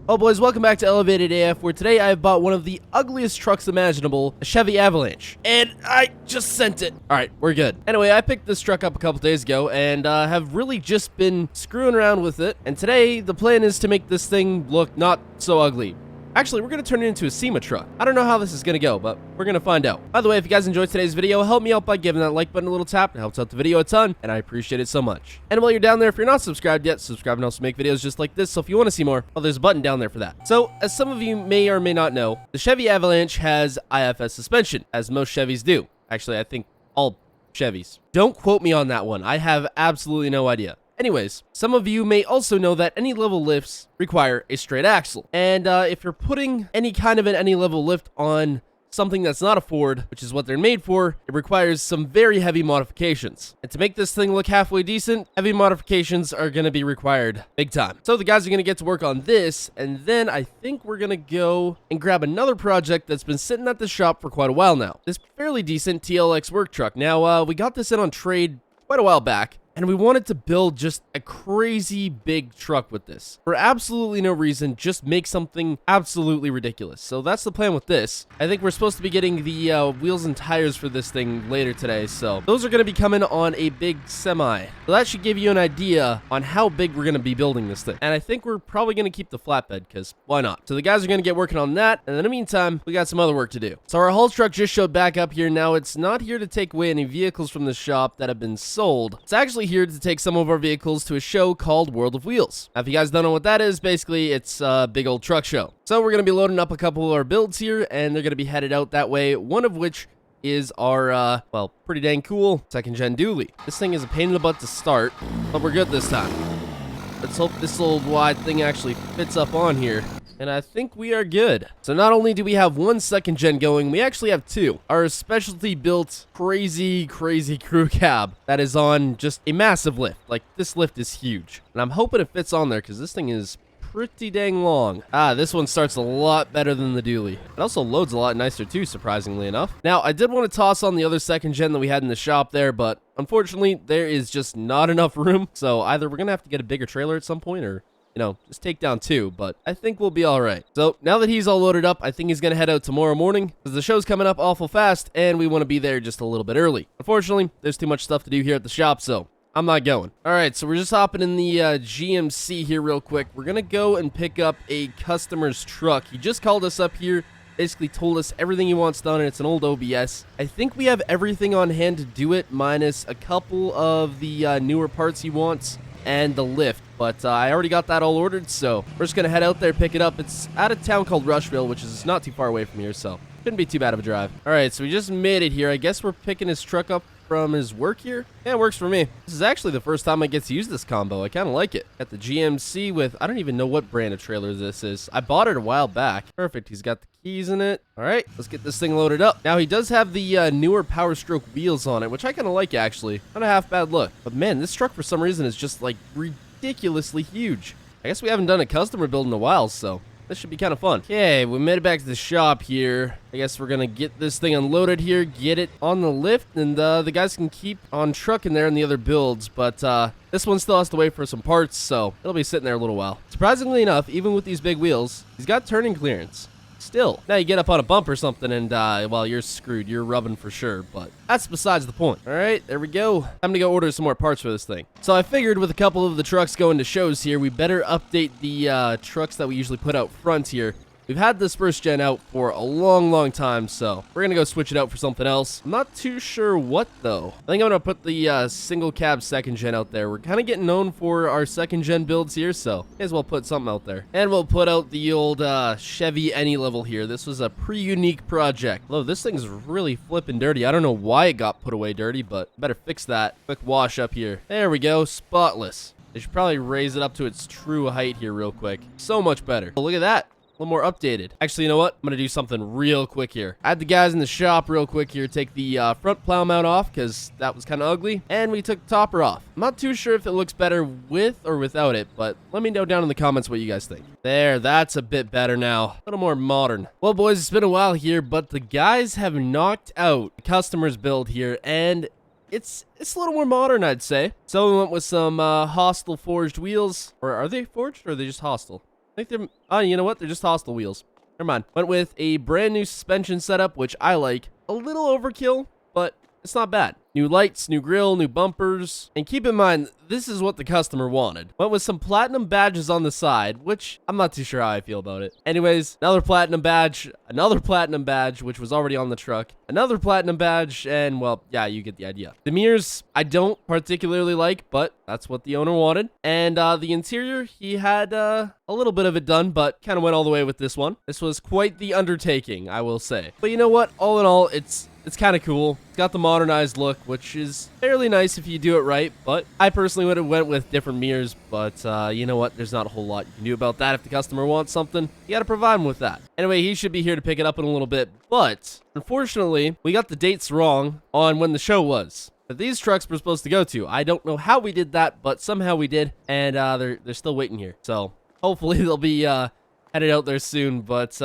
Oh boys, welcome back to Elevated AF, where today I have bought one of the ugliest trucks imaginable, a Chevy Avalanche. And I just sent it. Alright, we're good. Anyway, I picked this truck up a couple days ago and have really just been screwing around with it. And today, the plan is to make this thing look not so ugly. Actually, we're going to turn it into a SEMA truck. I don't know how this is going to go, but we're going to find out. By the way, if you guys enjoyed today's video, help me out by giving that like button a little tap. It helps out the video a ton, and I appreciate it so much. And while you're down there, if you're not subscribed yet, subscribe and also make videos just like this, so if you want to see more, well, there's a button down there for that. So, as some of you may or may not know, the Chevy Avalanche has IFS suspension, as most Chevys do. Actually, I think all Chevys. Don't quote me on that one. I have absolutely no idea. Anyways, some of you may also know that any level lifts require a straight axle. And if you're putting any kind of an any level lift on something that's not a Ford, which is what they're made for, it requires some very heavy modifications. And to make this thing look halfway decent, heavy modifications are going to be required big time. So the guys are going to get to work on this, and then I think we're going to go and grab another project that's been sitting at the shop for quite a while now. This fairly decent TLX work truck. Now, we got this in on trade quite a while back, and we wanted to build just a crazy big truck with this. For absolutely no reason, just make something absolutely ridiculous. So that's the plan with this. I think we're supposed to be getting the wheels and tires for this thing later today. So those are going to be coming on a big semi. So that should give you an idea on how big we're going to be building this thing. And I think we're probably going to keep the flatbed, because why not? So the guys are going to get working on that. And in the meantime, we got some other work to do. So our haul truck just showed back up here. Now it's not here to take away any vehicles from the shop that have been sold. It's actually here to take some of our vehicles to a show called World of Wheels. Now, if you guys don't know what that is, basically it's a big old truck show. So we're going to be loading up a couple of our builds here, and they're going to be headed out that way, one of which is our, well, pretty dang cool second-gen dually. This thing is a pain in the butt to start, but we're good this time. Let's hope this little wide thing actually fits up on here. And I think we are good. So not only do we have one second gen going, we actually have two. Our specialty built crazy crew cab that is on just a massive lift. Like, this lift is huge. And I'm hoping it fits on there because this thing is pretty dang long. This one starts a lot better than the dually. It also loads a lot nicer too, surprisingly enough. Now, I did want to toss on the other second gen that we had in the shop there, but unfortunately, there is just not enough room. So either we're going to have to get a bigger trailer at some point, or you know, just take down two, but I think we'll be all right. So now that he's all loaded up, I think he's going to head out tomorrow morning because the show's coming up awful fast and we want to be there just a little bit early. Unfortunately, there's too much stuff to do here at the shop, so I'm not going. All right, so we're just hopping in the GMC here real quick. We're going to go and pick up a customer's truck. He just called us up here, basically told us everything he wants done, and it's an old OBS. I think we have everything on hand to do it, minus a couple of the newer parts he wants and the lift, but I already got that all ordered, so we're just gonna head out there, pick it up. It's at a town called Rushville, which is not too far away from here, so shouldn't be too bad of a drive. All right, so we just made it here. I guess we're picking his truck up from his work here. Yeah, it works for me. This is actually the first time I get to use this combo. I kind of like it. Got the GMC with, I don't even know what brand of trailer this is. I bought it a while back. Perfect. He's got the keys in it. All right, let's get this thing loaded up. Now, he does have the newer Power Stroke wheels on it, which I kind of like, actually. Not a half bad look. But man, this truck for some reason is just like ridiculously huge. I guess we haven't done a customer build in a while, so this should be kind of fun. Okay, we made it back to the shop here. I guess we're gonna get this thing unloaded here, get it on the lift, and the guys can keep on trucking there in the other builds, but this one still has to wait for some parts, so it'll be sitting there a little while. Surprisingly enough, even with these big wheels, he's got turning clearance. Still. Now you get up on a bump or something and, well, you're screwed. You're rubbing for sure, but that's besides the point. All right, there we go. Time to go order some more parts for this thing. So I figured with a couple of the trucks going to shows here, we better update the trucks that we usually put out front here. We've had this first gen out for a long time, so we're going to go switch it out for something else. I'm not too sure what, though. I think I'm going to put the single cab second gen out there. We're kind of getting known for our second gen builds here, so may as well put something out there. And we'll put out the old Chevy Any level here. This was a pretty unique project. Although this thing's really flipping dirty. I don't know why it got put away dirty, but better fix that. Quick wash up here. There we go. Spotless. They should probably raise it up to its true height here real quick. So much better. Oh, look at that. A little more updated. Actually, you know what? I'm going to do something real quick here. I had the guys in the shop real quick here take the front plow mount off because that was kind of ugly. And we took the topper off. I'm not too sure if it looks better with or without it, but let me know down in the comments what you guys think. There, that's a bit better now. A little more modern. Well, boys, it's been a while here, but the guys have knocked out the customer's build here, and it's a little more modern, I'd say. So we went with some Hostile forged wheels. Or are they forged or are they just Hostile? think they're, oh, you know what? They're just hostile wheels. Never mind. Went with a brand new suspension setup, which I like. A little overkill, but it's not bad. New lights, new grille, new bumpers. And keep in mind, this is what the customer wanted. Went with some platinum badges on the side, which I'm not too sure how I feel about it. Anyways, another platinum badge, which was already on the truck, another platinum badge, and well, yeah, you get the idea. The mirrors, I don't particularly like, but that's what the owner wanted. And the interior, he had a little bit of it done, but kind of went all the way with this one. This was quite the undertaking, I will say. But you know what? All in all, it's kind of cool. It's got the modernized look, which is fairly nice if you do it right, but I personally would have went with different mirrors, but you know what? There's not a whole lot you can do about that. If the customer wants something, you got to provide them with that. Anyway, he should be here to pick it up in a little bit, but unfortunately, we got the dates wrong on when the show was that these trucks were supposed to go to. I don't know how we did that, but somehow we did, and they're still waiting here. So hopefully they'll be headed out there soon. But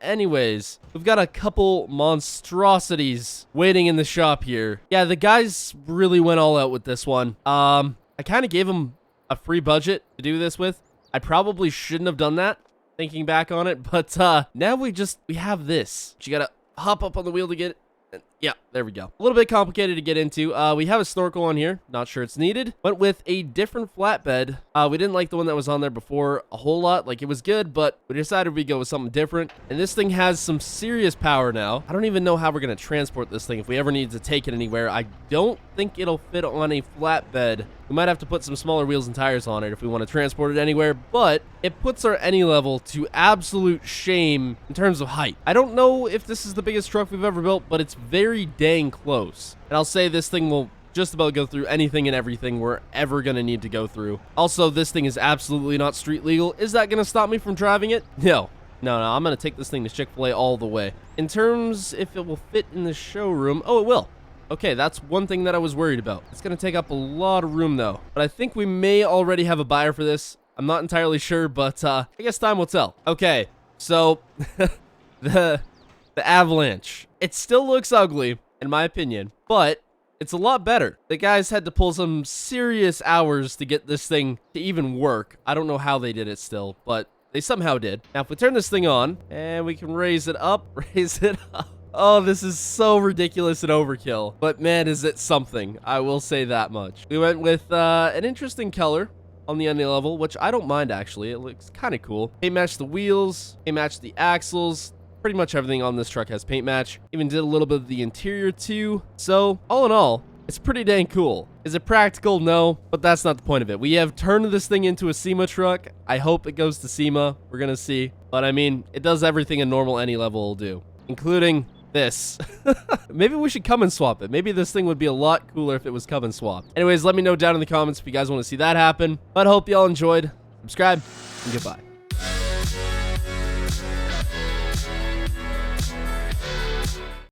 anyways, we've got a couple monstrosities waiting in the shop here. Yeah, the guys really went all out with this one. I kind of gave them a free budget to do this with. I probably shouldn't have done that, thinking back on it, but now we have this. You gotta hop up on the wheel to get it. Yeah, there we go. A little bit complicated to get into. We have a snorkel on here. Not sure it's needed. Went with a different flatbed. We didn't like the one that was on there before a whole lot. Like, it was good, but we decided we'd go with something different. And this thing has some serious power now. I don't even know how we're going to transport this thing if we ever need to take it anywhere. I don't think it'll fit on a flatbed. We might have to put some smaller wheels and tires on it if we want to transport it anywhere, but it puts our any level to absolute shame in terms of height. I don't know if this is the biggest truck we've ever built, but it's very dang close. And I'll say this thing will just about go through anything and everything we're ever going to need to go through. Also, this thing is absolutely not street legal. Is that going to stop me from driving it? No. No, I'm going to take this thing to Chick-fil-A all the way. In terms if it will fit in the showroom, oh, it will. Okay, that's one thing that I was worried about. It's going to take up a lot of room, though. But I think we may already have a buyer for this. I'm not entirely sure, but I guess time will tell. Okay, so the Avalanche. It still looks ugly, in my opinion, but it's a lot better. The guys had to pull some serious hours to get this thing to even work. I don't know how they did it still, but they somehow did. Now, if we turn this thing on, and we can raise it up. Oh, this is so ridiculous and overkill. But man, is it something. I will say that much. We went with an interesting color on the under level, which I don't mind, actually. It looks kind of cool. Paint matched the wheels. Paint matched the axles. Pretty much everything on this truck has paint match. Even did a little bit of the interior, too. So, all in all, it's pretty dang cool. Is it practical? No, but that's not the point of it. We have turned this thing into a SEMA truck. I hope it goes to SEMA. We're going to see. But I mean, it does everything a normal any level will do, including this. Maybe we should come and swap it. Maybe this thing would be a lot cooler if it was come and swapped. Anyways, let me know down in the comments if you guys want to see that happen. But I hope y'all enjoyed. Subscribe, and goodbye.